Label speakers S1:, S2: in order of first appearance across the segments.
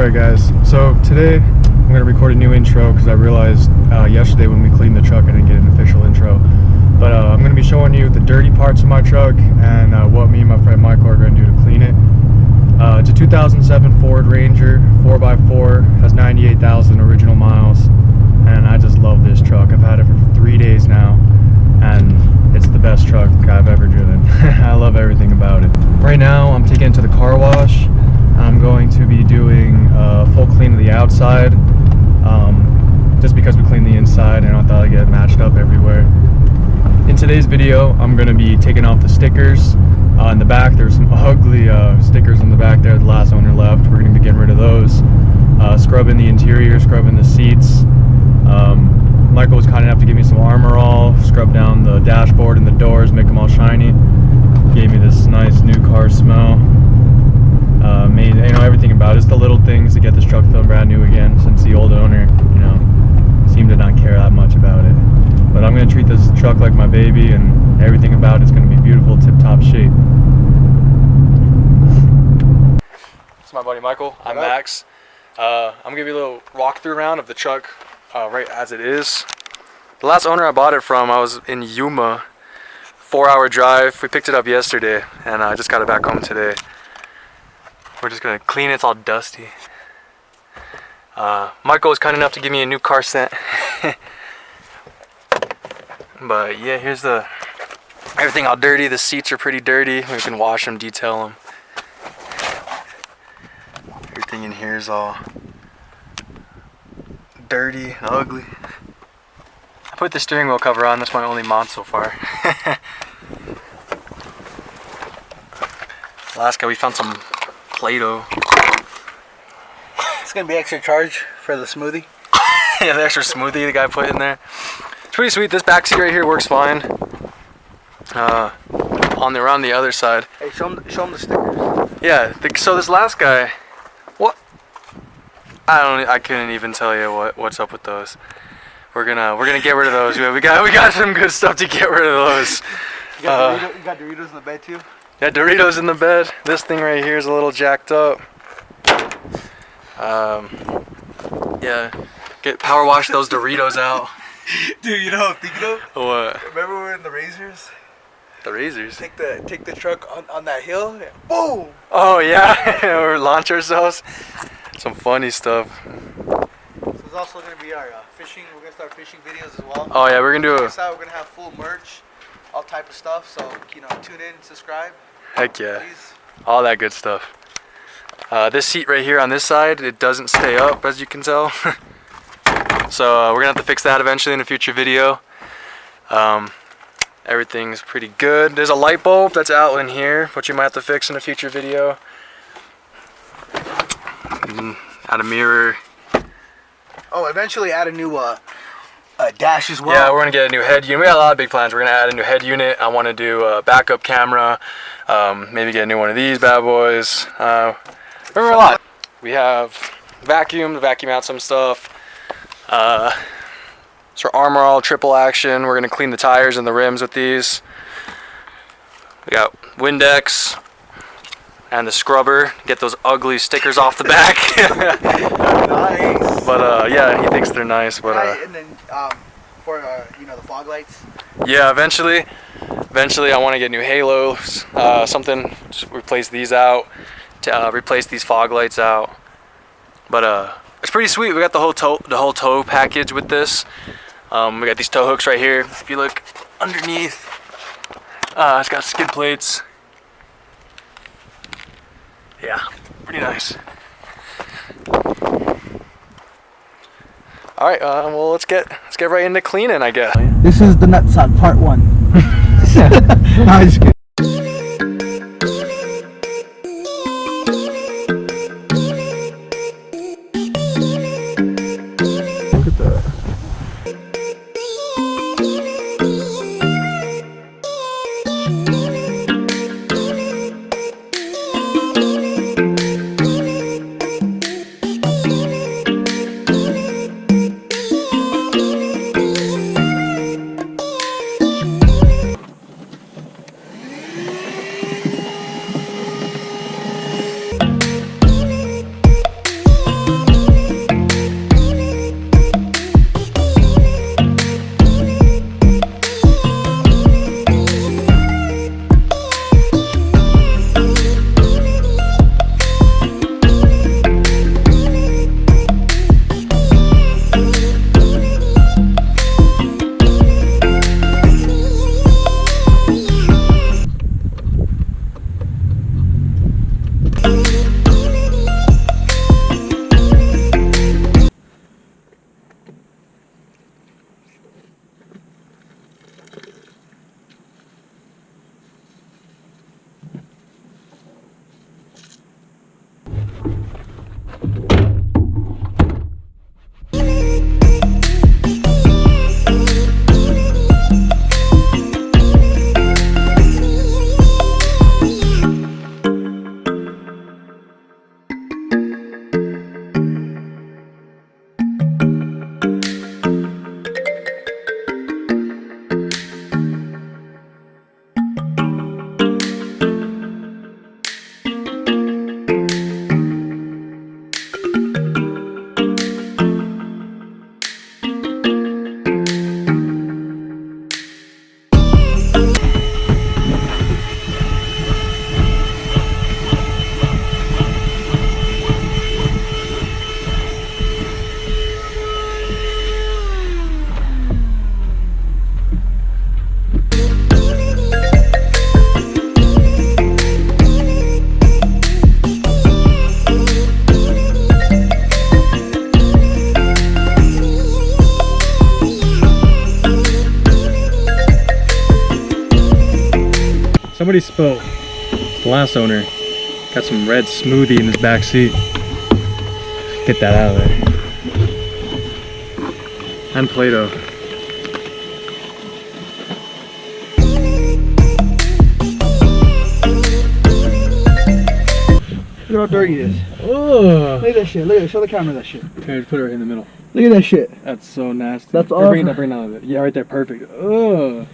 S1: Alright guys, so today I'm going to record a new intro because I realized yesterday when we cleaned the truck I didn't get an official intro. But I'm going to be showing you the dirty parts of my truck and what me and my friend Michael are going to do to clean it. It's a 2007 Ford Ranger 4x4, has 98,000 original miles, and I just love this truck. I've had it for 3 days now, and it's the best truck I've ever driven. I love everything about it. Right now I'm taking it to the car wash. I'm going to be doing a full clean of the outside, just because we cleaned the inside and I thought I'd get it matched up everywhere. In today's video, I'm going to be taking off the stickers. In the back, there's some ugly stickers on the back there the last owner left. We're going to be getting rid of those. Scrubbing the interior, scrubbing the seats. Michael was kind enough to give me some Armor All, scrub down the dashboard and the doors, make them all shiny. Gave me this nice new car smell. Made everything about it. It's the little things to get this truck feeling brand new again, since the old owner, seemed to not care that much about it. But I'm going to treat this truck like my baby, and everything about it's going to be beautiful, tip-top shape. It's my buddy Michael. I'm Max. I'm going to give you a little walkthrough around of the truck right as it is. The last owner I bought it from, I was in Yuma. 4-hour drive. We picked it up yesterday, and I just got it back home today. We're just going to clean it. It's all dusty. Michael was kind enough to give me a new car scent. But yeah, here's everything all dirty. The seats are pretty dirty. We can wash them, detail them. Everything in here is all dirty and ugly. I put the steering wheel cover on. That's my only mod so far. Last guy, we found some Play-Doh.
S2: It's gonna be extra charge for the smoothie.
S1: Yeah, the extra smoothie the guy put in there. It's pretty sweet. This back seat right here works fine. Around the other side.
S2: Hey, show him the stickers.
S1: Yeah. So this last guy, what? I couldn't even tell you what's up with those. We're gonna get rid of those. We got some good stuff to get rid of those.
S2: You got Doritos in the bed too.
S1: Yeah, Doritos in the bed. This thing right here is a little jacked up. Yeah, power wash those Doritos out.
S2: Dude, you know what I'm thinking of?
S1: What?
S2: Remember we were in the Razors?
S1: The Razors?
S2: Take the truck on that hill. And boom!
S1: Oh yeah, or launch ourselves. Some funny stuff.
S2: So it's also gonna be our fishing. We're gonna start fishing videos as well.
S1: Oh yeah, we're gonna do
S2: We're gonna have full merch, all type of stuff. So tune in, subscribe.
S1: Heck yeah,
S2: please.
S1: All that good stuff. This seat right here on this side, it doesn't stay up, as you can tell. So we're gonna have to fix that eventually in a future video. Everything's pretty good. There's a light bulb that's out in here, which you might have to fix in a future video. Add a mirror.
S2: Oh, eventually add a new dash as well.
S1: Yeah, we're gonna get a new head unit. We got a lot of big plans. We're gonna add a new head unit. I want to do a backup camera. Maybe get a new one of these bad boys. Remember a lot. We have vacuum to vacuum out some stuff. So Armor All triple action. We're gonna clean the tires and the rims with these. We got Windex and the scrubber. Get those ugly stickers off the back.
S2: Nice.
S1: But yeah, he thinks they're nice. But
S2: and then for the fog lights.
S1: Yeah, eventually I want to get new halos. Something just replace these out. To replace these fog lights out. But it's pretty sweet. We got the whole tow package with this. We got these tow hooks right here. If you look underneath, it's got skid plates. Yeah, pretty nice. All right, well let's get right into cleaning, I guess.
S2: This is the nutsack part 1. No, just kidding.
S1: Look at that. Somebody spilled. It's the last owner. Got some red smoothie in his back seat. Get that out of there. And Play-Doh.
S2: Look how dirty it is.
S1: Oh.
S2: Look at that shit. Look at it. Show the camera that shit.
S1: Okay, put it right in the middle.
S2: Look at that shit.
S1: That's so nasty.
S2: That's
S1: Or bring it
S2: awful.
S1: up, bring it down a bit. Yeah, right there, perfect. Ugh.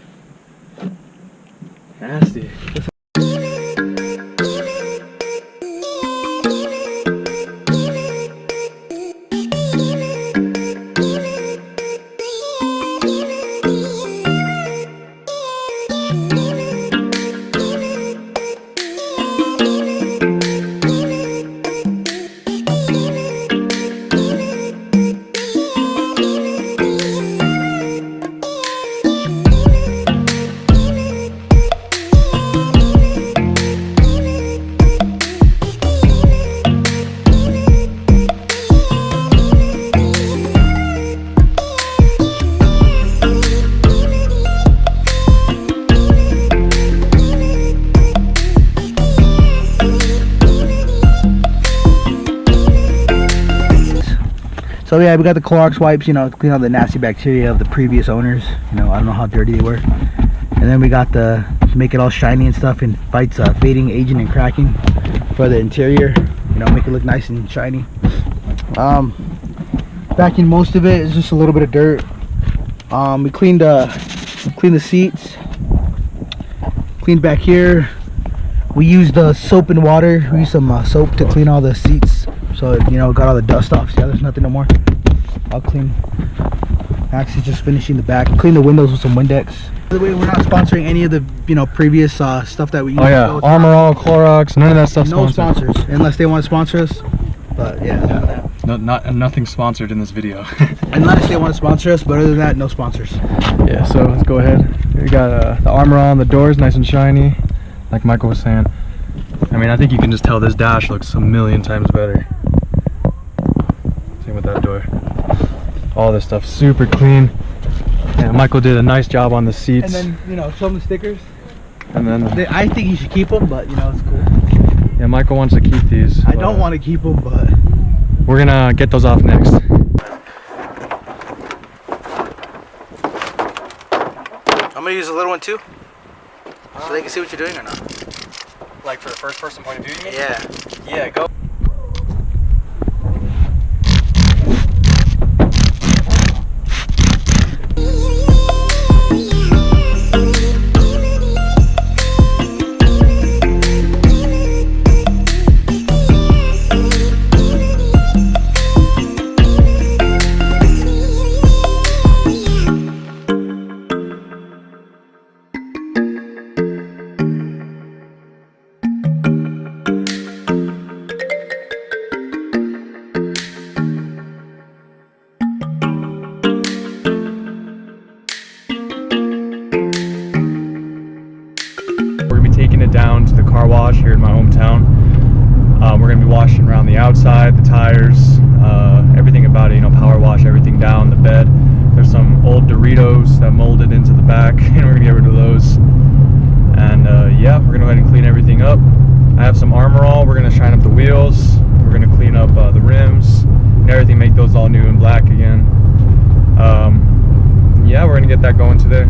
S1: Nasty.
S2: So yeah, we got the Clorox wipes, you know, to clean out the nasty bacteria of the previous owners. You know, I don't know how dirty they were. And then we got the, to make it all shiny and stuff, and fights fading, aging, and cracking for the interior. You know, make it look nice and shiny. Backing most of it is just a little bit of dirt. We cleaned the seats. Cleaned back here. We used soap and water. We used some soap to clean all the seats, so you know, got all the dust off. See how there's nothing no more. All clean. Max is just finishing the back. Clean the windows with some Windex. By the way, we're not sponsoring any of the previous stuff that we use.
S1: Oh yeah, Armor All, Clorox, none of that stuff
S2: No
S1: sponsored.
S2: sponsors, unless they want to sponsor us. But yeah,
S1: Nothing sponsored in this video.
S2: unless they want to sponsor us. But other than that, no sponsors.
S1: Yeah, so let's go ahead. We got the Armor All on the doors, nice and shiny, like Michael was saying. I mean, I think you can just tell this dash looks a million times better. Same with that door. All this stuff super clean. And Michael did a nice job on the seats.
S2: And then, you know, show them the stickers.
S1: And then
S2: I think you should keep them, but you know, it's cool.
S1: yeah, Michael wants to keep these.
S2: I don't want to keep them, but
S1: We're gonna get those off next.
S2: I'm gonna use a little one too, so they can see what you're doing or not.
S1: Like for the first person point of view, you mean?
S2: Yeah.
S1: Yeah, go. Down to the car wash here in my hometown. We're going to be washing around the outside, the tires, everything about it, you know, power wash everything down, the bed. There's some old Doritos that molded into the back, and we're going to get rid of those. And yeah, we're going to go ahead and clean everything up. I have some Armor All. We're going to shine up the wheels. We're going to clean up the rims and everything, make those all new and black again. Yeah, we're going to get that going today.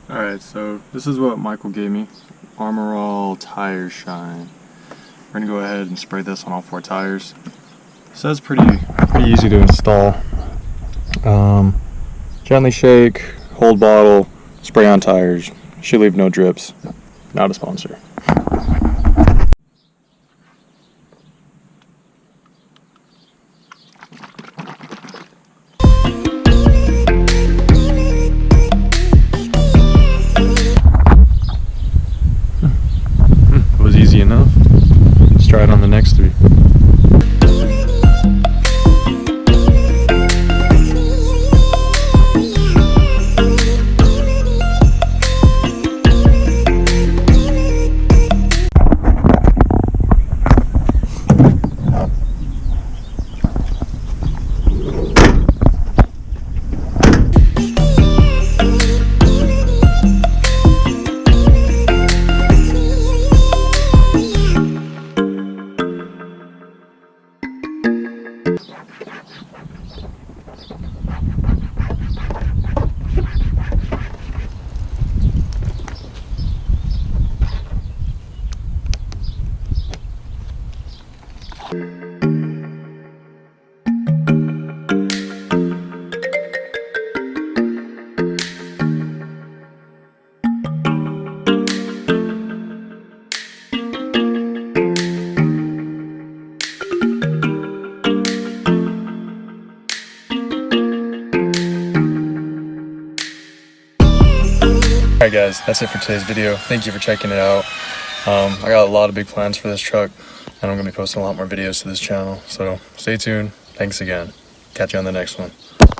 S1: Alright, so this is what Michael gave me. Armor All Tire Shine. We're gonna go ahead and spray this on all 4 tires. So that's pretty easy to install. Gently shake, hold bottle, spray on tires. Should leave no drips. Not a sponsor. It was easy enough. Let's try it on the next 3. Alright guys, that's it for today's video. Thank you for checking it out. I got a lot of big plans for this truck, and I'm going to be posting a lot more videos to this channel. So stay tuned. Thanks again. Catch you on the next one.